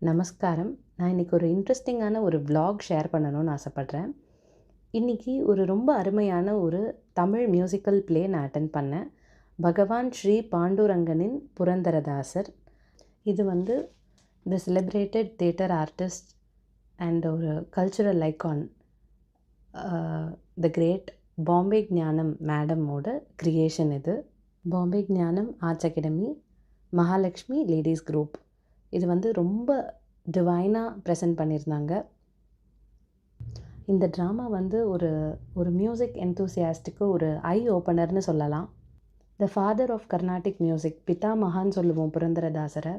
நமஸ்காரம். நான் இன்றைக்கி ஒரு இன்ட்ரெஸ்டிங்கான ஒரு விலாக் ஷேர் பண்ணணும்னு ஆசைப்பட்றேன். இன்றைக்கி ஒரு ரொம்ப அருமையான ஒரு தமிழ் மியூசிக்கல் ப்ளே நான் அட்டெண்ட் பண்ணேன். பகவான் ஸ்ரீ பாண்டுரங்கனின் புரந்தரதாசர். இது வந்து the celebrated theatre artist and ஒரு cultural icon the great Bombay Gnanam மேடமோட க்ரியேஷன் இது. Bombay Gnanam arts academy, Mahalakshmi ladies group. இது வந்து ரொம்ப டிவைனாக ப்ரெசென்ட் பண்ணியிருந்தாங்க. இந்த ட்ராமா வந்து ஒரு மியூசிக் என்தூசியாஸ்ட்டுக்கு ஒரு ஐ ஓப்பனர்னு சொல்லலாம். The father of Carnatic music, பிதாமகான்னு சொல்லுவோம் புரந்தரதாசரை.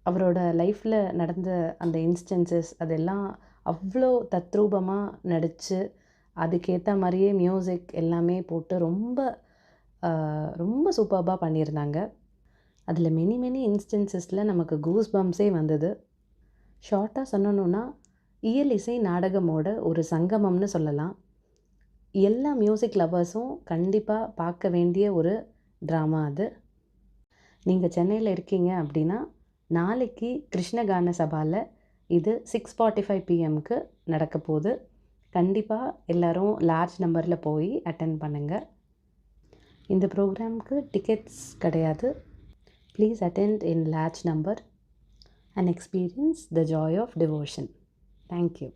அவரோட லைஃப்பில் நடந்த அந்த இன்ஸ்டன்சஸ் அதெல்லாம் அவ்வளோ தத்ரூபமாக நடித்து அதுக்கேற்ற மாதிரியே மியூசிக் எல்லாமே போட்டு ரொம்ப சூப்பர்பாக பண்ணியிருந்தாங்க. அதில் மெனி இன்ஸ்டன்சஸில் நமக்கு கூஸ் பம்ப்ஸே வந்தது. ஷார்ட்டாக சொல்லணுன்னா இயல் இசை நாடகமோட ஒரு சங்கமம்னு சொல்லலாம். எல்லா மியூசிக் லவர்ஸும் கண்டிப்பாக பார்க்க வேண்டிய ஒரு ட்ராமா அது. நீங்கள் சென்னையில் இருக்கீங்க அப்படின்னா நாளைக்கு கிருஷ்ணகான சபாவில் இது 6:45 PM நடக்க போகுது. கண்டிப்பாக எல்லோரும் லார்ஜ் நம்பரில் போய் அட்டெண்ட் பண்ணுங்கள். இந்த ப்ரோக்ராமுக்கு டிக்கெட்ஸ் கிடையாது. Please attend in large number and experience the joy of devotion. Thank you.